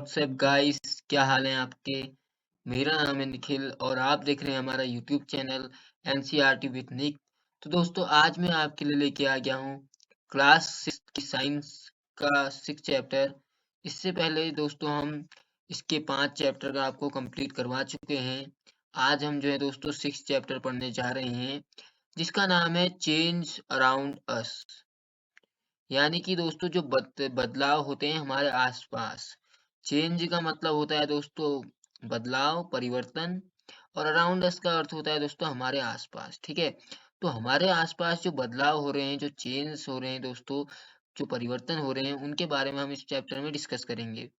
WhatsApp guys, क्या हाल है आपके। मेरा नाम है निखिल और आप देख रहे हैं हमारा यूट्यूब चैनल एनसीईआरटी विद निक। तो दोस्तों, आज मैं आपके लिए लेके आ गया हूँ क्लास 6 की साइंस का 6 चैप्टर। इससे पहले दोस्तों हम इसके 5 चैप्टर आपको कंप्लीट करवा चुके हैं। आज हम जो है दोस्तों 6 चैप्टर पढ़ने जा रहे हैं, जिसका नाम है चेंज अराउंड अस। यानी कि दोस्तों जो बदलाव होते हैं हमारे आसपास। चेंज का मतलब होता है दोस्तों बदलाव, परिवर्तन, और अराउंड अस का अर्थ होता है दोस्तों हमारे आसपास। ठीक है, तो हमारे आसपास जो बदलाव हो रहे हैं, जो चेंज हो रहे हैं दोस्तों, जो परिवर्तन हो रहे हैं, उनके बारे में हम इस चैप्टर में डिस्कस करेंगे।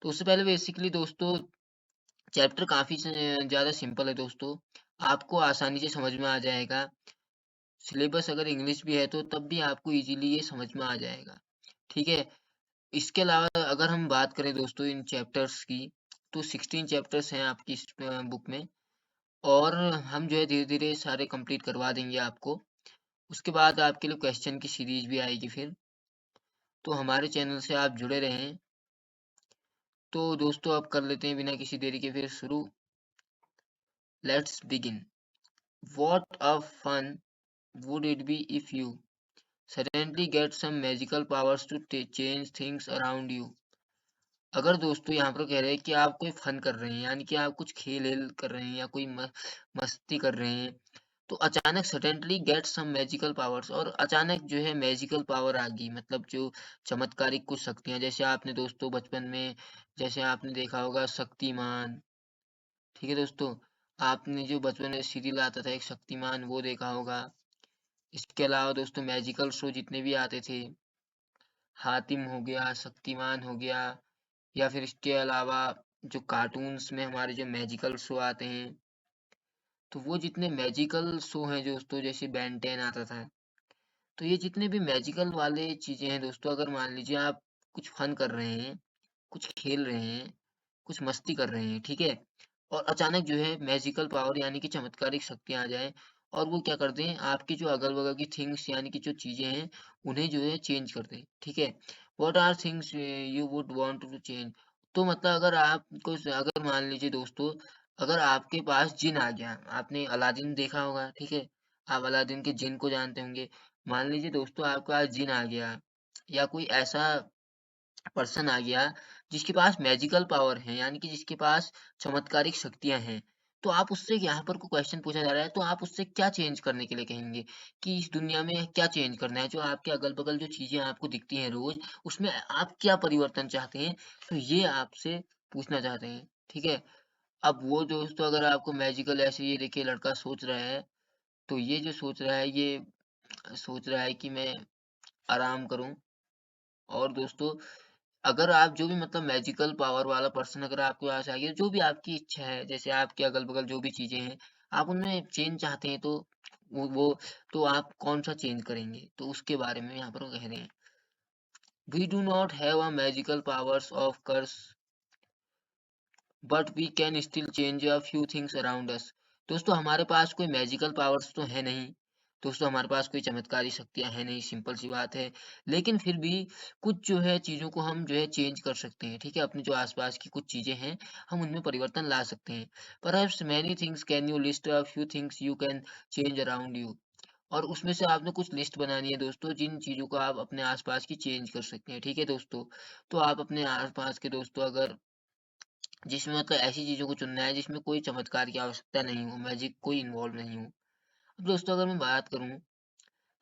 तो उससे पहले बेसिकली दोस्तों चैप्टर काफी ज्यादा सिंपल है दोस्तों, आपको आसानी से समझ में आ जाएगा। सिलेबस अगर इंग्लिश भी है तो तब भी आपको इजीली ये समझ में आ जाएगा। ठीक है, इसके अलावा अगर हम बात करें दोस्तों इन चैप्टर्स की, तो 16 चैप्टर्स हैं आपकी इस बुक में, और हम जो है धीरे धीरे सारे कंप्लीट करवा देंगे आपको। उसके बाद आपके लिए क्वेश्चन की सीरीज भी आएगी फिर। तो हमारे चैनल से आप जुड़े रहें। तो दोस्तों अब कर लेते हैं बिना किसी देरी के फिर शुरू। Let's begin. What a fun would it be if you suddenly get some magical powers to change things around you। अगर दोस्तों यहाँ पर कह रहे हैं कि आप कोई फन कर रहे हैं, यानी कि आप कुछ खेल कर रहे हैं या कोई मस्ती कर रहे हैं, तो अचानक suddenly get some magical powers, और अचानक जो है मैजिकल पावर आ गई, मतलब जो चमत्कारिक कुछ शक्तियां, जैसे आपने दोस्तों बचपन में जैसे आपने देखा होगा शक्तिमान। ठीक है दोस्तों, आपने जो बचपन में सीरियल आता था एक शक्तिमान, वो देखा होगा। इसके अलावा दोस्तों मैजिकल शो जितने भी आते थे, हातिम हो गया, शक्तिमान हो गया, या फिर इसके अलावा जो कार्टून्स में हमारे जो मैजिकल शो आते हैं, तो वो जितने मैजिकल शो हैं दोस्तों, जैसे बेन 10 आता था, तो ये जितने भी मैजिकल वाले चीजें हैं दोस्तों, अगर मान लीजिए आप कुछ फन कर रहे हैं, कुछ खेल रहे हैं, कुछ मस्ती कर रहे हैं, ठीक है, और अचानक जो है मैजिकल पावर यानी कि चमत्कारिक शक्तियां आ जाए, और वो क्या कर दें, आपकी जो अगल बगल की थिंग्स यानी कि जो चीजें हैं उन्हें जो है चेंज कर दें। ठीक है, what are things you would want to change. तो मतलब अगर आपको, अगर मान लीजिए दोस्तों, अगर आपके पास जिन आ गया, आपने अलादीन देखा होगा, ठीक है, आप अलादीन के जिन को जानते होंगे। मान लीजिए दोस्तों आपके पास जिन आ गया, या कोई ऐसा पर्सन आ गया जिसके पास मैजिकल पावर है, यानी कि जिसके पास चमत्कारिक शक्तियां हैं, तो आप उससे, यहाँ पर को क्वेश्चन पूछा जा रहा है, तो आप उससे क्या चेंज करने के लिए कहेंगे कि इस दुनिया में क्या चेंज करना है, जो आपके अगल बगल जो चीजें आपको दिखती हैं रोज, उसमें आप क्या परिवर्तन चाहते हैं, तो ये आपसे पूछना चाहते हैं। ठीक है, अब वो दोस्तों अगर आपको मैजिकल, ऐसे ये देखिए लड़का सोच रहा है, तो ये जो सोच रहा है, ये सोच रहा है कि मैं आराम करूं। और दोस्तों अगर आप जो भी मतलब मैजिकल पावर वाला पर्सन अगर आपके पास आ गया, जो भी आपकी इच्छा है, जैसे आपके अगल बगल जो भी चीजें हैं, आप उनमें चेंज चाहते हैं, तो वो तो आप कौन सा चेंज करेंगे, तो उसके बारे में यहाँ पर वो कह रहे हैं। We do not have a magical powers of course, but we can still change a few things around us. दोस्तों हमारे पास कोई मैजिकल पावर्स तो है नहीं, दोस्तों हमारे पास कोई चमत्कारी शक्तियां है नहीं, सिंपल सी बात है। लेकिन फिर भी कुछ जो है चीजों को हम जो है चेंज कर सकते हैं। ठीक है, अपने जो आसपास की कुछ चीजें हैं, हम उनमें परिवर्तन ला सकते हैं। Perhaps many things, can you list a few things you can change around you. और उसमें से आपने कुछ लिस्ट बनानी है दोस्तों, जिन चीजों को आप अपने आसपास की चेंज कर सकते हैं। ठीक है दोस्तों, तो आप अपने आसपास के दोस्तों, अगर जिसमें मतलब ऐसी चीज़ों को चुनना है जिसमें कोई चमत्कार की आवश्यकता नहीं हो, मैजिक कोई इन्वॉल्व नहीं हो। अब दोस्तों अगर मैं बात करूँ,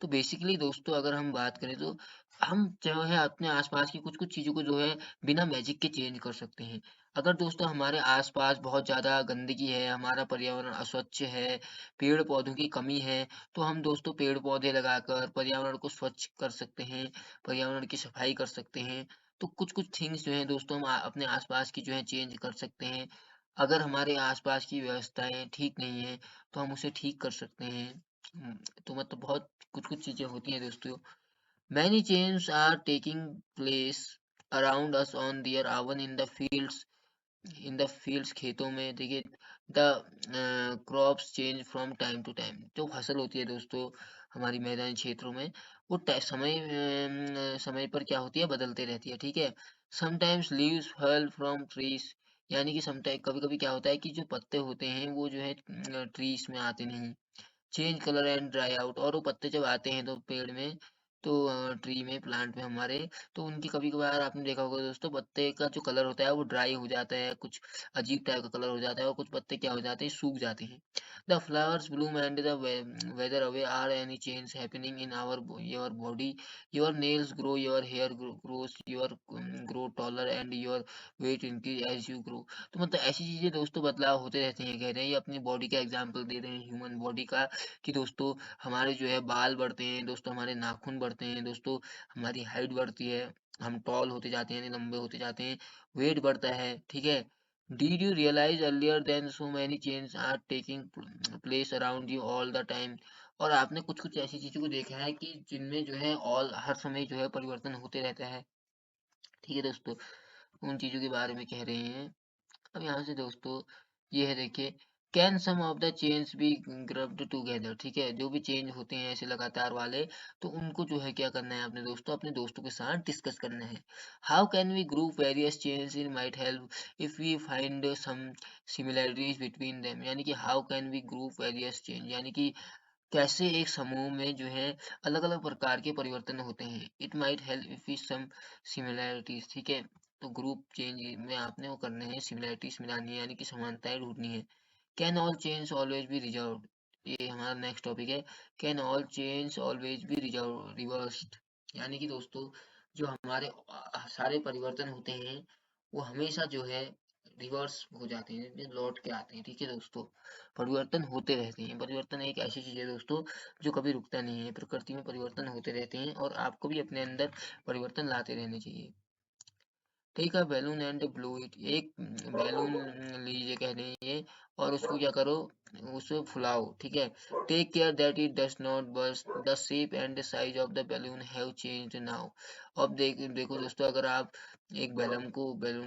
तो बेसिकली दोस्तों अगर हम बात करें, तो हम जो है अपने आसपास की कुछ-कुछ चीज़ों को जो है बिना मैजिक के चेंज कर सकते हैं। अगर दोस्तों हमारे आसपास बहुत ज़्यादा गंदगी है, हमारा पर्यावरण अस्वच्छ है, पेड़-पौधों की कमी है, तो हम दोस्तों पेड़-पौधे लगाकर पर्यावरण को स्वच्छ कर सकते हैं, पर्यावरण की सफाई कर सकते हैं। तो कुछ-कुछ थिंग्स जो हैं दोस्तों हम अपने आसपास की जो है चेंज कर सकते हैं। अगर हमारे आसपास की व्यवस्थाएँ ठीक नहीं हैं, तो हम उसे ठीक कर सकते हैं। तो मतलब बहुत कुछ-कुछ चीज़ें होती हैं दोस्तों। Many changes are taking place around us on their own in the fields, खेतों में देखिए, the crops change from time to time. जो फसल होती है दोस्तों, हमारी मैदानी क्षेत्रों में वो समय पर क्या होती है, बदलते रहती है, ठीक है। Sometimes leaves fall from trees, यानी कि समटाइम कभी कभी क्या होता है कि जो पत्ते होते हैं वो जो है ट्रीज में आते नहीं, change colour and dry out, और वो पत्ते जब आते हैं तो पेड़ में, तो ट्री में, प्लांट में हमारे, तो उनकी कभी कभार आपने देखा होगा दोस्तों, पत्ते का जो कलर होता है वो ड्राई हो जाता है, कुछ अजीब टाइप का कलर हो जाता है, और कुछ पत्ते क्या हो जाते हैं, सूख जाते हैं। The flowers bloom and the weather away are any change happening in our your body, your nails grow, your hair grows, your grow taller and your weight increase as you grow. तो मतलब ऐसी चीजें दोस्तों बदलाव होते रहते हैं, कह रहे हैं, ये अपनी बॉडी का एग्जाम्पल दे रहे हैं, ह्यूमन बॉडी का, कि दोस्तों हमारे जो है बाल बढ़ते हैं दोस्तों, हमारे नाखून बढ़ते हैं दोस्तों, हमारी हाइट बढ़ती है, हम टॉल होते जाते हैं, लंबे होते जाते हैं, वेट बढ़ता है, ठीक है। Did you realize earlier than so many changes are taking place around you all the time? और आपने कुछ कुछ ऐसी चीजों को देखा है कि जिनमें जो है ऑल हर समय जो है परिवर्तन होते रहता है, ठीक है दोस्तों, उन चीजों के बारे में कह रहे हैं। अब यहाँ से दोस्तों ये है, देखिए, can some of the change be grouped together, ठीक है, जो भी चेंज होते हैं ऐसे लगातार वाले, तो उनको जो है क्या करना है अपने दोस्तों, अपने दोस्तों के साथ डिस्कस करना है। How can we group various change in might help if we find some similarities between them, यानी कि how can we group various change, यानी कि कैसे एक समूह में जो है अलग अलग प्रकार के परिवर्तन होते हैं। It might help if we some similarities, ठीक है, तो ग्रुप चेंज में आपने वो करने हैं, सिमिलरिटीज मिलानी है, यानी कि समानताएं ढूंढनी है। Can all change always be reserved, ये हमारा नेक्स्ट टॉपिक है। Can all change always be reserve reversed, यानी कि दोस्तों जो हमारे सारे परिवर्तन होते हैं वो हमेशा जो है रिवर्स हो जाते हैं, ये लौट के आते हैं, ठीक है दोस्तों। परिवर्तन होते रहते हैं, परिवर्तन एक ऐसी चीज है दोस्तों जो कभी रुकता नहीं है, प्रकृति में परिवर्तन होते रहते हैं और आपको भी अपने अंदर परिवर्तन लाते रहने चाहिए। Take a balloon and blow it, एक बैलून लीजिए कह रहे हैं ये, और उसको क्या करो, उसको फुलाओ, ठीक है। Take care that it does not burst, the shape and size of the balloon have changed now. अब देखो दोस्तों, अगर आप एक बैलून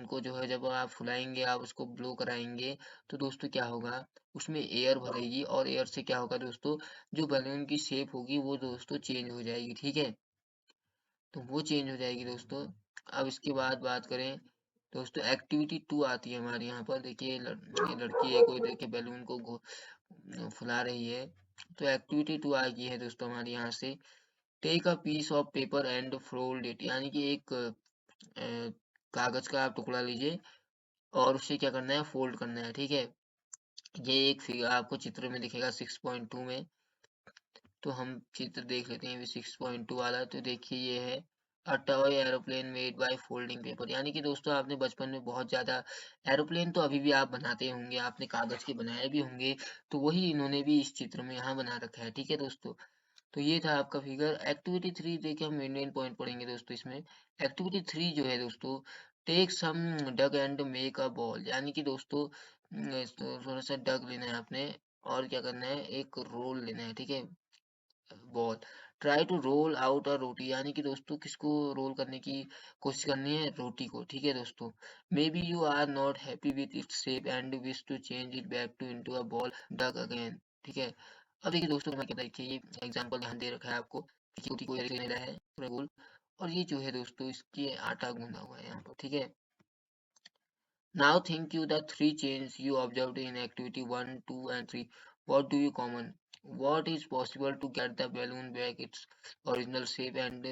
को जो है जब आप फुलाएंगे, आप उसको ब्लो कराएंगे, तो दोस्तों क्या होगा, उसमें एयर भरेगी, और एयर से क्या होगा दोस्तों, जो बैलून की शेप होगी वो दोस्तों चेंज हो जाएगी, ठीक है, तो वो चेंज हो जाएगी दोस्तों। अब इसके बाद बात करें दोस्तों, एक्टिविटी 2 आती है हमारे यहाँ पर, देखिए ये लड़की है, कोई देखिए बैलून को फुला रही है, तो एक्टिविटी 2 आ गई है दोस्तों हमारे यहाँ से। Take a piece of paper and fold it, यानी कि एक कागज का आप टुकड़ा लीजिए और उससे क्या करना है, फोल्ड करना है, ठीक है। ये एक फिगर आपको चित्र में दिखेगा 6.2 में, तो हम चित्र देख लेते हैं 6.2 वाला, तो देखिए ये है, a toy aeroplane made by folding paper, यानी कि दोस्तों आपने बचपन में बहुत ज्यादा एरोप्लेन तो अभी भी आप बनाते होंगे, आपने कागज के बनाए भी होंगे, तो वही इन्होंने भी इस चित्र में यहाँ बना रखा है, ठीक है दोस्तों। तो ये था आपका फिगर। एक्टिविटी 3 देखिए, हम इंडियन पॉइंट पढ़ेंगे दोस्तों इसमें। एक्टिविटी 3 जो है दोस्तों, take some dough and make a ball, यानी कि दोस्तों तो थोड़ा सा डग लेना है आपने, और क्या करना है, एक रोल लेना है, ठीक है, ball. Try to roll out a roti, यानी कि दोस्तों किसको रोल करने की कोशिश करनी है, रोटी को, ठीक है दोस्तों। Maybe you are not happy with its shape and wish to change it back to into a ball dough again, ठीक है। अब देखिए दोस्तों, मैं कहता देखिए ये एग्जांपल ध्यान दे रखा है आपको कि रोटी को ले रहा है पूरा गोल, और ये जो है दोस्तों इसके आटा गूंदा हुआ है यहाँ पर, ठीक है। Now think you the three changes you observed in activity 1, 2 and 3. What do you common? What is possible to get the balloon back its original shape and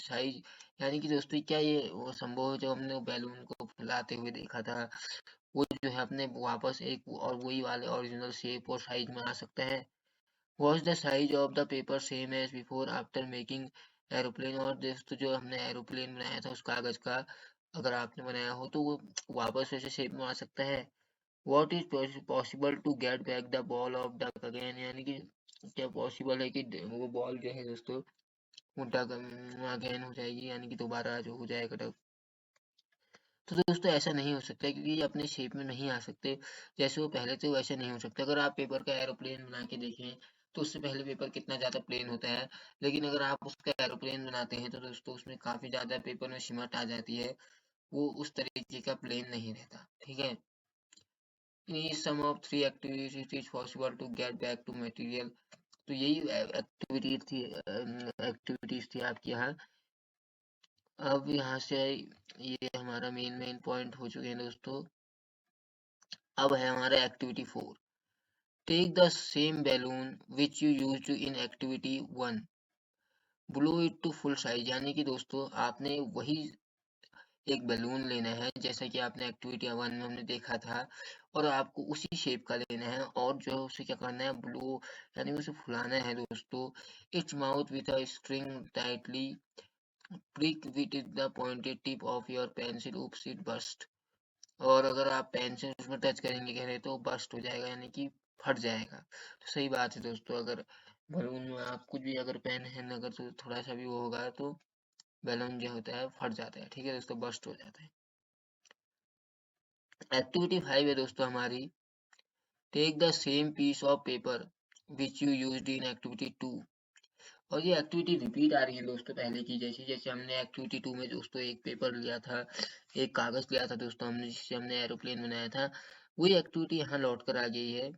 size? यानी कि दोस्तों क्या ये वो संभव है, जब हमने वो बैलून को फुलाते हुए देखा था, वो जो है अपने वापस एक और वही वाले ओरिजिनल शेप और साइज में आ सकता है? Was the size of the paper same as before after making aeroplane, और दोस्तों जो हमने एरोप्लेन बनाया था उस कागज का, अगर आपने बनाया हो तो वो वापस वैसे शेप में आ सकता है? What is possible to get back the ball of duck again, यानी कि क्या पॉसिबल है कि वो बॉल जो है दोस्तों वो डक अगेन हो जाएगी, यानी कि दोबारा जो हो जाएगा डक। तो दोस्तों ऐसा नहीं हो सकता, क्योंकि ये अपने शेप में नहीं आ सकते, जैसे वो पहले थे वैसे नहीं हो सकते। अगर आप पेपर का एरोप्लेन बना के देखें तो उससे पहले पेपर कितना ज्यादा प्लेन होता है, लेकिन अगर आप उसका एरोप्लेन बनाते हैं तो दोस्तों उसमें काफी ज्यादा पेपर में सिमट आ जाती है, वो उस तरीके का प्लेन नहीं रहता, ठीक है। In each sum of three activities it is possible to get back to material, तो यही एक्टिविटीज थी आपकी यहाँ। अब यहाँ से ये हमारा मेन पॉइंट हो चुके हैं दोस्तों। अब है हमारा activity 4। Take the same balloon which you used in activity 1, blow it to full size. यानी कि दोस्तों आपने वही एक बैलून लेना है जैसा कि आपने एक्टिविटी 1 में हमने देखा था, और आपको उसी शेप का लेना है, और जो है उसे क्या करना है, ब्लो यानी उसे फुलाना है दोस्तों। Its mouth with a string tightly prick with the pointed tip of your pencil, oops it burst। और अगर आप पेंसिल उसमें टच करेंगे कह रहे तो बस्ट हो जाएगा, यानी कि फट जाएगा। तो सही बात है दोस्तों, अगर बलून में आप कुछ भी अगर पेन है अगर तो थोड़ा सा भी वो होगा तो बैलून जो होता है फट जाता है, ठीक है दोस्तों, बस्ट हो जाता है। एक्टिविटी 5 है दोस्तों हमारी, take the same piece of paper which you used in activity 2। और ये एक्टिविटी रिपीट आ रही है दोस्तों पहले की जैसी। जैसे हमने एक्टिविटी 2 में दोस्तों एक पेपर लिया था, एक कागज लिया था दोस्तों हमने, जिससे हमने एरोप्लेन बनाया था, वही एक्टिविटी यहाँ लौट कर आ गई है।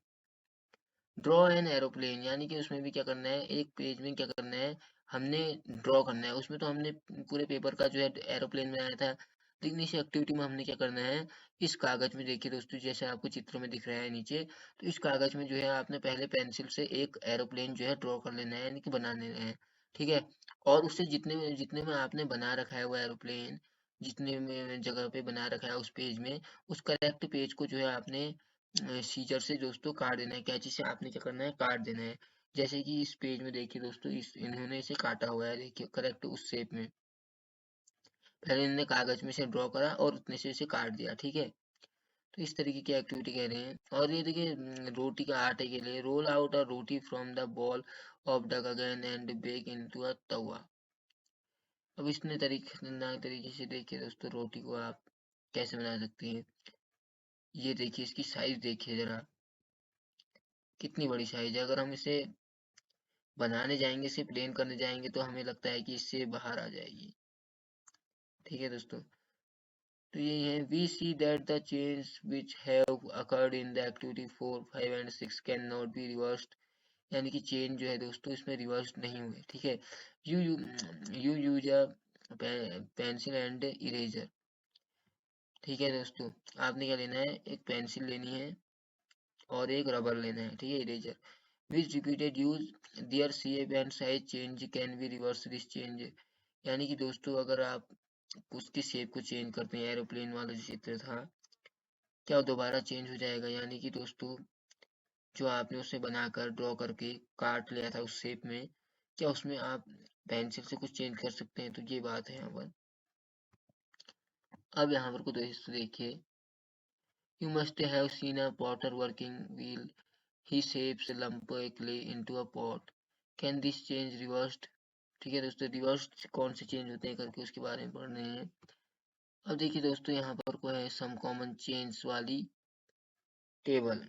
ड्रॉ एन एरोप्लेन, यानी कि उसमें भी क्या करना है, एक पेज में क्या करना है, हमने ड्रॉ करना है। उसमें तो हमने पूरे पेपर का जो है एरोप्लेन बनाया था, लेकिन इस एक्टिविटी में हमने क्या करना है, इस कागज में देखिए दोस्तों, जैसे आपको चित्र में दिख रहा है नीचे, तो इस कागज में जो है आपने पहले पेंसिल से एक एरोप्लेन जो है ड्रॉ कर लेना है, यानी कि बना लेना है, ठीक है। और उससे जितने में आपने बना रखा है वो एरोप्लेन, जितने में जगह पे बना रखा है उस पेज में, उस करेक्ट पेज को जो है आपने सीजर से दोस्तों काट देना है, कैंची से आपने क्या करना है, काट देना है। जैसे कि इस पेज में देखिए दोस्तों, इस इन्होंने इसे काटा हुआ है, देखिए करेक्ट उस शेप में। पहले इन्होंने कागज में से ड्रॉ करा और उतने से इसे काट दिया, ठीक है। तो इस तरीके की एक्टिविटी कह रहे हैं। और ये देखिए रोटी का आटे के लिए, roll out a roti from the ball of dough again and bake into a tava. अब इसने तरीके से देखिए दोस्तों, रोटी को आप कैसे बना सकते हैं। ये देखिए इसकी साइज देखिए जरा, कितनी बड़ी साइज है। अगर हम इसे बनाने जाएंगे, इसे प्लेन करने जाएंगे, तो हमें लगता है कि इससे बाहर आ जाएगी, ठीक है दोस्तों। तो ये है, we see that the change which have occurred in the activity 4, 5 and 6 can not be reversed. यानी कि चेंज जो है दोस्तों इसमें रिवर्स नहीं हुए, ठीक है। You you you use a pencil and eraser, ठीक है दोस्तों। आपने क्या लेना है, एक पेंसिल लेनी है और एक रबर लेना है, ठीक है, eraser. Which repeated use their shape and size change can be reverse this change. यानी कि दोस्तों अगर आप उसकी शेप को चेंज करते हैं, एरोप्लेन वाला जो चित्र था, क्या वो दोबारा चेंज हो जाएगा। यानी कि दोस्तों जो आपने उसे बनाकर ड्रॉ करके काट लिया था उस शेप में, क्या उसमें आप पेंसिल से कुछ चेंज कर सकते हैं, तो ये बात है यहाँ पर। अब यहाँ पर को दोस्तों देखिए, you must have seen a Potter working wheel, he shapes lump clay into a pot, can this change reversed। ठीक है दोस्तों, रिवर्स कौन से चेंज होते हैं करके उसके बारे में पढ़ रहे हैं। अब देखिए दोस्तों यहाँ पर को है सम कॉमन चेंज वाली टेबल,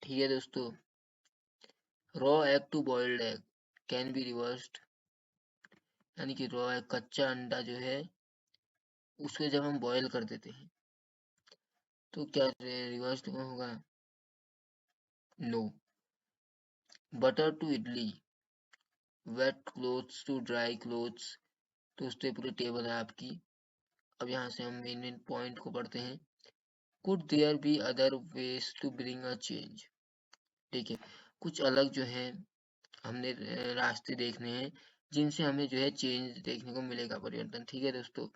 ठीक है दोस्तों। Raw egg to boiled egg can be reversed. यानी कि रॉ एग, कच्चा अंडा जो है, उसको जब हम बॉयल कर देते हैं तो क्या रिवर्स होगा, no. Butter to idli, wet clothes to dry clothes. तो उस पूरी टेबल है आपकी। अब यहाँ से हम मेन पॉइंट को पढ़ते हैं। Could there be other ways to bring a change. ठीक है, कुछ अलग जो है हमने रास्ते देखने हैं जिनसे हमें जो है चेंज देखने को मिलेगा, परिवर्तन, ठीक है दोस्तों।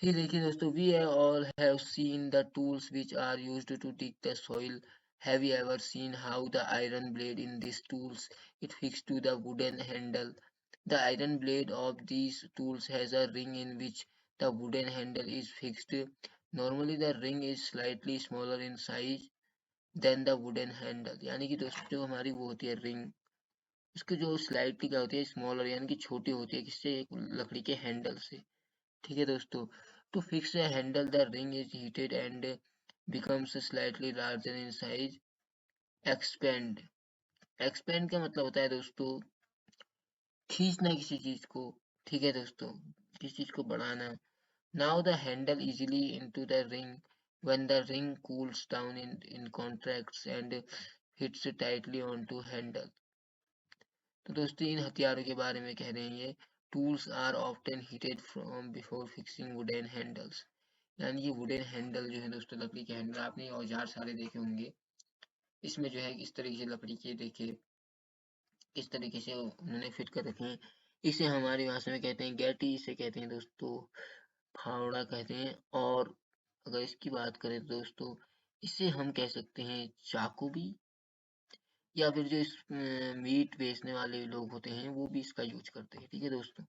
ये देखिए दोस्तों, we all have seen the tools which are used to dig the soil. Have you ever seen how the iron blade in these tools is fixed to the wooden handle? The iron blade of these tools has a ring in which the wooden handle is fixed. Normally the ring is slightly smaller in size than the wooden handle। यानी कि दोस्तों जो हमारी वो होती है ring, उसकी जो स्लाइटली क्या होती है, स्मॉलर यानी कि छोटी होती है, किससे, एक लकड़ी के हैंडल से, ठीक है दोस्तों। To fix a handle, the ring is heated and becomes slightly larger in size. Expand, expand का मतलब होता है दोस्तों खींचना किसी चीज को, ठीक है दोस्तों, किसी चीज को बढ़ाना। Now the handle easily into the ring when the ring cools down in contracts and hits tightly onto handle। तो दोस्तों इन हथियारों के बारे में कह रहे हैं ये। Tools are often heated from before fixing wooden handles, यानी कि वुडन हैंडल जो है दोस्तों, लकड़ी के हैंडल, आपने औजार सारे देखे होंगे। इसमें जो है इस तरीके से लकड़ी के देखिए इस तरीके से उन्होंने फिट कर रखे हैं। इसे हमारी भाषा में कहते हैं गैटी, इसे कहते हैं दोस्तों फावड़ा कहते हैं। और अगर इसकी बात करें तो दोस्तों इसे हम कह सकते हैं चाकू भी, या फिर जो इस मीट बेचने वाले लोग होते हैं वो भी इसका यूज करते हैं। ठीक है दोस्तों।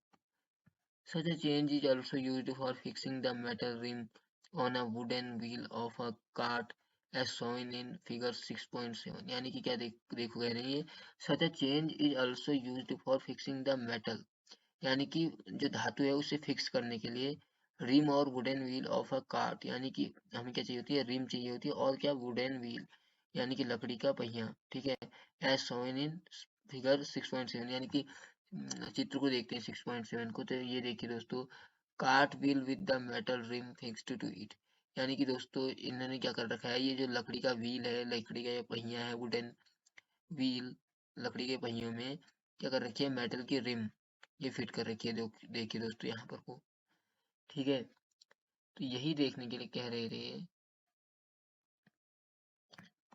Such a change is also used for fixing the metal rim on a wooden wheel of a cart as shown in figure 6.7। यानी कि क्या देखो कह रही है, such a change is also used for fixing the metal, यानी कि जो धातु है उसे फिक्स करने के लिए रिम और wooden wheel of a cart, यानी कि हमें क्या चाहिए होती है, रिम चाहिए होती है, और क्या वुडन व्हील यानी कि लकड़ी का पहिया। ठीक है, एज शोन इन फिगर 6.7, यानी कि चित्र को देखते हैं 6.7 को, तो ये देखिए दोस्तों, cart wheel with the metal rim fixed to it, यानी कि दोस्तों इन्होंने क्या कर रखा है, ये जो लकड़ी का व्हील है, लकड़ी का ये पहिया है, वुडन व्हील, लकड़ी के पहियों में क्या कर रखी है, मेटल की रिम ये फिट कर रखी है। देखिए दोस्तों यहाँ पर को। ठीक है, तो यही देखने के लिए कह रहे थे।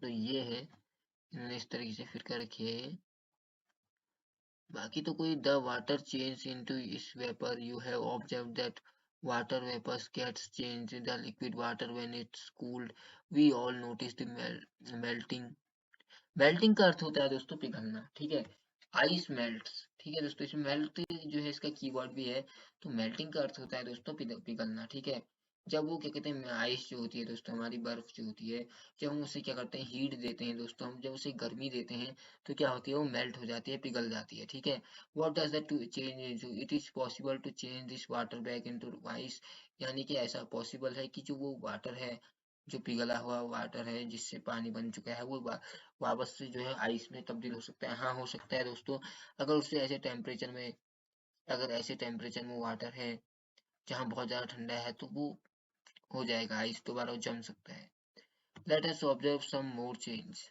तो ये है, इन्होंने इस तरीके से फिट कर रखी है। बाकी तो कोई द वाटर चेंज इनटू इस vapour, you have observe that water vapors gets changed in the liquid water when it's cooled, we all notice the melting। Melting का अर्थ होता है दोस्तों पिघलना। ठीक है, आइस मेल्ट्स। ठीक है दोस्तों, इसमें मेल्ट जो है इसका कीवर्ड भी है। तो मेल्टिंग का अर्थ होता है दोस्तों पिघलना। ठीक है, जब वो क्या कहते हैं, आइस जो होती है दोस्तों, हमारी बर्फ जो होती है, जब हम उसे क्या करते हैं, हीट देते हैं दोस्तों, हम जब उसे गर्मी देते हैं तो क्या होती है, वो मेल्ट हो जाती है, पिघल जाती है। ठीक है, what does that to change, it is possible to change this water back into ice, यानी कि ऐसा पॉसिबल है कि जो वो वाटर है, जो पिघला हुआ वाटर है जिससे पानी बन चुका है, वो वापस से जो है आइस में तब्दील हो सकता है। हाँ, हो सकता है दोस्तों, अगर उससे ऐसे टेम्परेचर में, अगर ऐसे टेम्परेचर में वाटर है जहाँ बहुत ज़्यादा ठंडा है, तो वो हो जाएगा आइस, दोबारा वो जम सकता है। Let us observe some more change.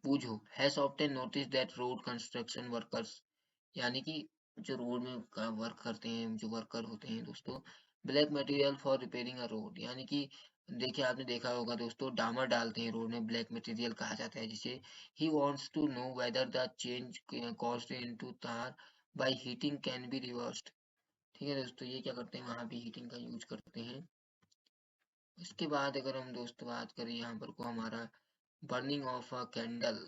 Boojho has often noticed that road construction workers, यानी कि जो रोड में वर्क करते हैं, जो वर्कर होते हैं दोस्तों, black material for repairing a road, यानी कि देखिए आपने देखा होगा दोस्तों, डामर डालते हैं रोड में, ब्लैक मटेरियल कहा जाता है जिसे। He wants to know whether the change caused into tar by heating can be reversed. ठीक है दोस्तों, ये क्या करते हैं, वहां भी हीटिंग का यूज करते हैं। इसके बाद अगर हम दोस्तों बात करें यहाँ पर को हमारा बर्निंग ऑफ अ कैंडल,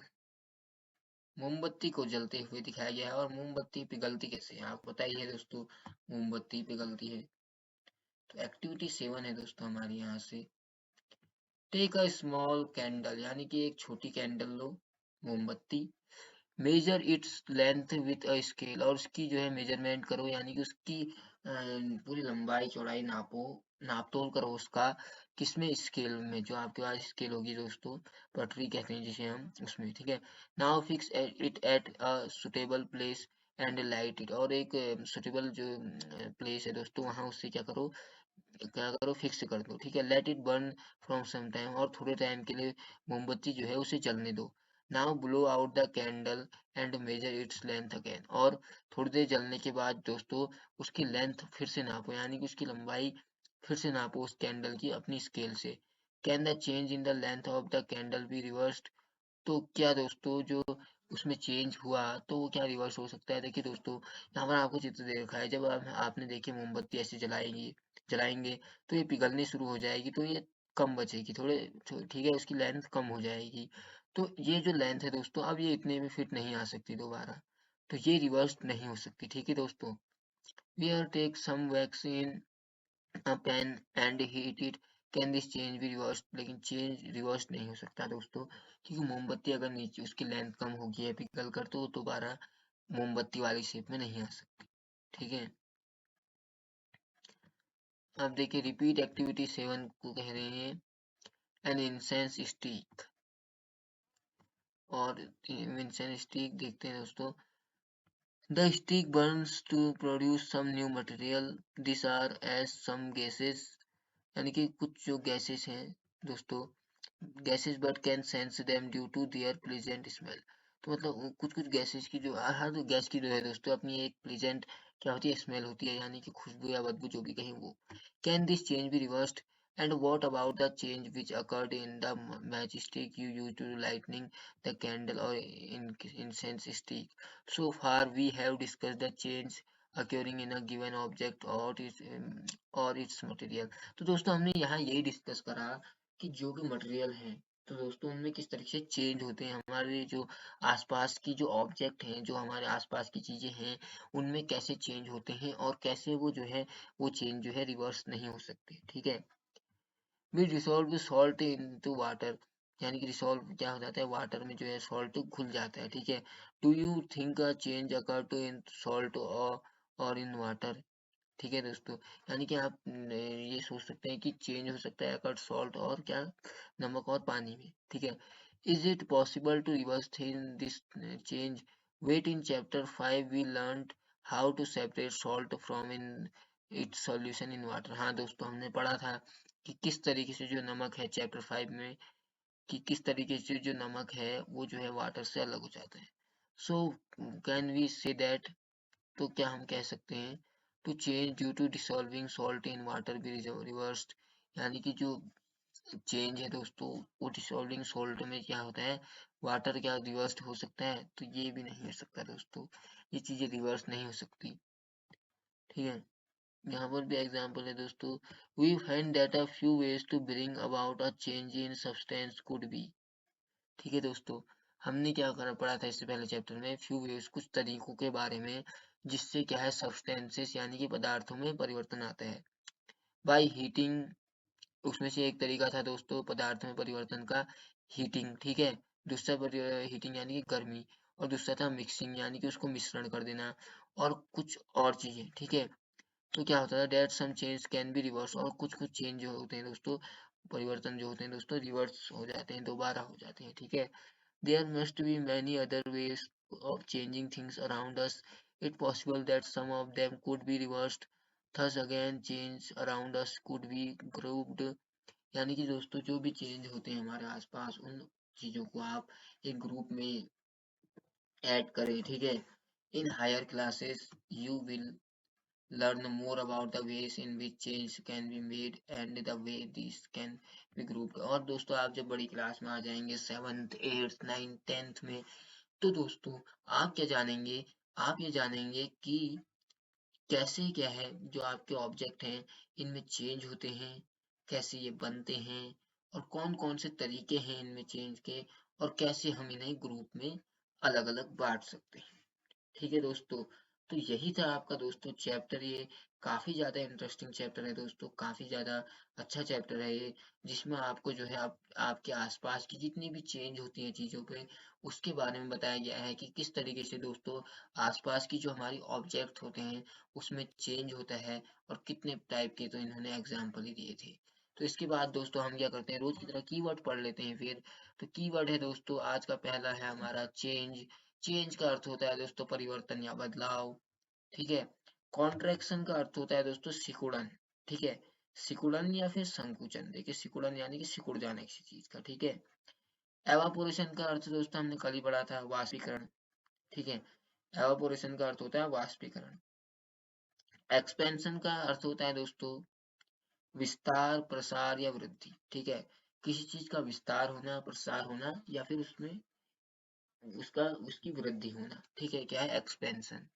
मोमबत्ती को जलते हुए दिखाया गया है। और मोमबत्ती पिघलती कैसे है, आप बताइए दोस्तों, मोमबत्ती पिघलती है। तो एक्टिविटी 7 है दोस्तों हमारी यहाँ से, टेक अ स्मॉल कैंडल, यानी कि एक छोटी कैंडल लो, मोमबत्ती, measure its length with a scale, और उसकी जो है मेजरमेंट करो, यानी कि उसकी पूरी लंबाई चौड़ाई नापो, नाप तोल करो उसका, किसमें, स्केल में, जो आपके पास स्केल होगी दोस्तों, पटरी कहते हैं जिसे हम, उसमें। ठीक है, now fix it at a suitable place and light it, और एक सुटेबल जो प्लेस है दोस्तों, वहां उससे क्या करो, फिक्स कर दो। ठीक है, let it burn from some time, और थोड़े टाइम के लिए मोमबत्ती जो है उसे जलने दो। Now blow out the candle and measure its length again, और थोड़ी देर जलने के बाद दोस्तों उसकी लेंथ फिर से नापो, यानी कि उसकी लंबाई फिर से नापो उस कैंडल की अपनी स्केल से। Can the change in the length of the candle B reversed, तो क्या दोस्तों जो उसमें चेंज हुआ तो वो क्या रिवर्स हो सकता है। देखिए दोस्तों, यहाँ पर आपको चित्र दे रखा है, जब आपने देखिए मोमबत्ती ऐसे जलाएंगे तो ये पिघलनी शुरू हो जाएगी, तो ये कम बचेगी, ठीक है, उसकी लेंथ कम हो जाएगी। तो ये जो लेंथ है दोस्तों, अब ये इतने में फिट नहीं आ सकती दोबारा, तो ये रिवर्स नहीं हो सकती। ठीक है दोस्तों, we are take some wax in a pen and heat it, can this change भी रिवर्स, लेकिन चेंज रिवर्स नहीं हो सकता दोस्तों, क्योंकि मोमबत्ती अगर नीचे उसकी लेंथ कम होगी है पिघल कर, तो दोबारा मोमबत्ती वाली शेप में नहीं आ सकती। ठीक है, अब देखिए रिपीट एक्टिविटी 7 को कह रहे हैं एन इंसेंस स्टिक, और इंसेंस स्टिक देखते हैं दोस्तों, the stick burns to produce some new material, this are as some gases, यानी कि कुछ जो गैसेस हैं दोस्तों, gases but can sense them due to their pleasant smell. तो मतलब कुछ कुछ गैसेस की जो हर गैस की जो है दोस्तों अपनी एक प्लीजेंट क्या होती है, स्मेल होती है, यानी कि खुशबू या बदबू जो भी कहें वो। Can this change be reversed? And what about the change which occurred in the matchstick you use to lightning the candle और in incense stick? So far we have discussed the change occurring in a given object or its material। तो दोस्तों हमने यहाँ यही discuss करा कि जो भी मटेरियल है तो दोस्तों उनमें किस तरीके से चेंज होते हैं, हमारे जो आसपास की जो ऑब्जेक्ट हैं, जो हमारे आसपास की चीजें हैं, उनमें कैसे चेंज होते हैं और कैसे वो जो है वो चेंज जो है रिवर्स नहीं हो सकते। ठीक है। We dissolve salt into water, यानी कि डिसॉल्व क्या हो जाता है, वाटर में जो है सॉल्ट घुल जाता है। ठीक है। Do you think a change occur to in salt और इन वाटर? ठीक है दोस्तों, यानी कि आप ये सोच सकते हैं कि चेंज हो सकता है अगर सॉल्ट और क्या, नमक और पानी में। ठीक है। Is it possible to reverse this change? Wait, in chapter 5 we learned how to separate salt from in its solution in water. हाँ दोस्तों, हमने पढ़ा था कि किस तरीके से जो नमक है चैप्टर 5 में, कि किस तरीके से जो नमक है वो जो है वाटर से अलग हो जाता है। So can we say that, तो क्या हम कह सकते हैं to change due to dissolving salt in water be reversed, यानी कि जो चेंज है दोस्तों वो डिसॉल्विंग सॉल्ट में क्या होता है, वाटर क्या रिवर्स्ड हो सकता है? तो ये भी नहीं हो सकता दोस्तों, ये चीजें रिवर्स नहीं हो सकती। ठीक है। यहाँ पर भी एग्जांपल है दोस्तों, we find that a few ways to bring about a change in substance could be. ठीक है दोस्तों, हमने क्या करा पढ़ा था इससे पहले चैप्टर में, फ्यू वेज कुछ तरीकों के बारे में जिससे क्या है सब्सटेंसेस यानी कि पदार्थों में परिवर्तन आता है। बाय हीटिंग, उसमें से एक तरीका था दोस्तों पदार्थ में परिवर्तन का, हीटिंग। ठीक है। दूसरा हीटिंग यानी कि गर्मी, और दूसरा था मिक्सिंग यानी कि उसको मिश्रण कर देना, और कुछ और चीजें। ठीक है। तो क्या होता है that some change can be reverse, और कुछ कुछ चेंज जो होते हैं दोस्तों, परिवर्तन जो होते हैं दोस्तों रिवर्स हो जाते हैं, दोबारा हो जाते हैं। ठीक है। There must be many other ways of changing things around us. It's possible that some of them could be reversed. Thus again, change around us could be grouped. यानी कि दोस्तों जो भी चेंज होते हैं हमारे आसपास उन चीजों को आप एक ग्रुप में ऐड करें। ठीक है। In higher classes you will learn more about the ways in which change can be made and the way these can be grouped। और दोस्तों आप जब बड़ी क्लास में आ जाएंगे 7th 8th 9th 10th में, तो दोस्तों आप क्या जानेंगे, आप ये जानेंगे कि कैसे क्या है जो आपके ऑब्जेक्ट हैं इनमें चेंज होते हैं, कैसे ये बनते हैं, और कौन कौन से तरीके हैं इनमें चेंज के, और कैसे हम इन्हें ग्रुप में अलग अलग बांट सकते हैं। ठीक है दोस्तों, तो यही था आपका दोस्तों चैप्टर। ये काफी ज्यादा इंटरेस्टिंग चैप्टर है दोस्तों, काफी ज्यादा अच्छा चैप्टर है ये, जिसमें आपको जो है आपके आसपास की जितनी भी चेंज होती है चीजों पे उसके बारे में बताया गया है कि किस तरीके से दोस्तों आसपास की जो हमारी ऑब्जेक्ट होते हैं उसमें चेंज होता है, और कितने टाइप के, तो इन्होंने एग्जाम्पल ही दिए थे। तो इसके बाद दोस्तों हम क्या करते हैं, रोज की तरह कीवर्ड पढ़ लेते हैं फिर। तो कीवर्ड है दोस्तों, आज का पहला है हमारा चेंज। चेंज का अर्थ होता है दोस्तों परिवर्तन या बदलाव। ठीक है। कॉन्ट्रैक्शन का अर्थ होता है दोस्तों सिकुड़न। ठीक है। सिकुड़न या फिर संकुचन, देखिए सिकुड़न यानी कि सिकुड़ जाना किसी चीज का। ठीक है। एवापोरेशन का अर्थ दोस्तों हमने कल ही पढ़ा था, वाष्पीकरण। ठीक है। एवापोरेशन का अर्थ होता है वाष्पीकरण। एक्सपेंशन का अर्थ होता है दोस्तों विस्तार, प्रसार या वृद्धि। ठीक है। किसी चीज का विस्तार होना, प्रसार होना, या फिर उसमें उसकी वृद्धि होना। ठीक है, क्या है एक्सपेंशन।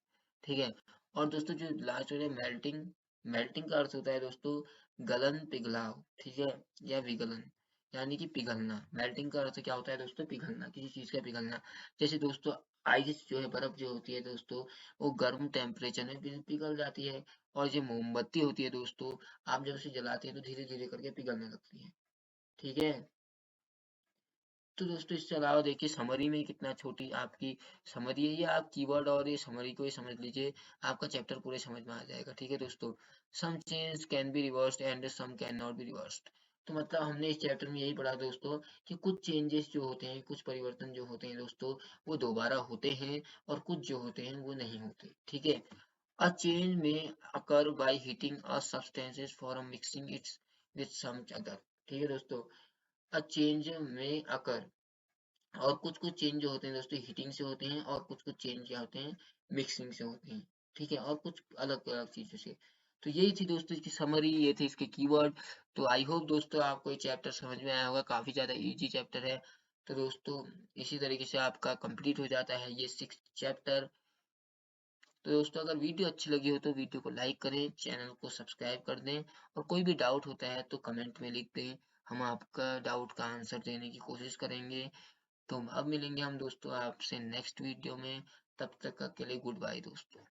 ठीक है। और दोस्तों जो लास्ट हो है मेल्टिंग, मेल्टिंग का अर्थ होता है दोस्तों गलन, पिघलाव। ठीक है, या विगलन यानी कि पिघलना। मेल्टिंग का अर्थ क्या होता है दोस्तों, पिघलना, किसी चीज का पिघलना। जैसे दोस्तों आइस जो है, बर्फ जो होती है दोस्तों, वो गर्म टेम्परेचर में पिघल जाती है, और जो मोमबत्ती होती है दोस्तों, आप जब उसे जलाते हैं तो धीरे धीरे करके पिघलने लगती है। ठीक है। तो दोस्तों इससे अलावा देखिए समरी में कितना छोटी आपकी समरी है, ये आप कीवर्ड और ये समरी को ही समझ लीजिए, आपका चैप्टर पूरे समझ में आ जाएगा। ठीक है दोस्तों, some change can be reversed and some can not be reversed. तो मतलब हमने इस चैप्टर में यही पढ़ा दोस्तों कि कुछ चेंजेस जो होते हैं, कुछ परिवर्तन जो होते हैं दोस्तों, वो दोबारा होते हैं, और कुछ जो होते हैं वो नहीं होते। ठीक है। अ चेंज में occur by heating a substances for mixing its with some other. ठीक है दोस्तों, अ चेंज में अकर। और कुछ कुछ चेंज जो होते हैं दोस्तों हीटिंग से होते हैं, और कुछ कुछ चेंज क्या होते हैं, मिक्सिंग से होते हैं। ठीक है, और कुछ अलग अलग चीजों से। तो यही थी दोस्तों इसकी समरी, ये थे इसके कीवर्ड। तो आई होप दोस्तों आपको ये चैप्टर समझ में आया होगा, काफी ज्यादा इजी चैप्टर है। तो दोस्तों इसी तरीके से आपका कंप्लीट हो जाता है ये 6th चैप्टर। तो दोस्तों अगर वीडियो अच्छी लगी हो तो वीडियो को लाइक करें, चैनल को सब्सक्राइब कर दें, और कोई भी डाउट होता है तो कमेंट में लिख दें। हम आपका डाउट का आंसर देने की कोशिश करेंगे। तो अब मिलेंगे हम दोस्तों आपसे नेक्स्ट वीडियो में। तब तक के लिए गुड बाय दोस्तों।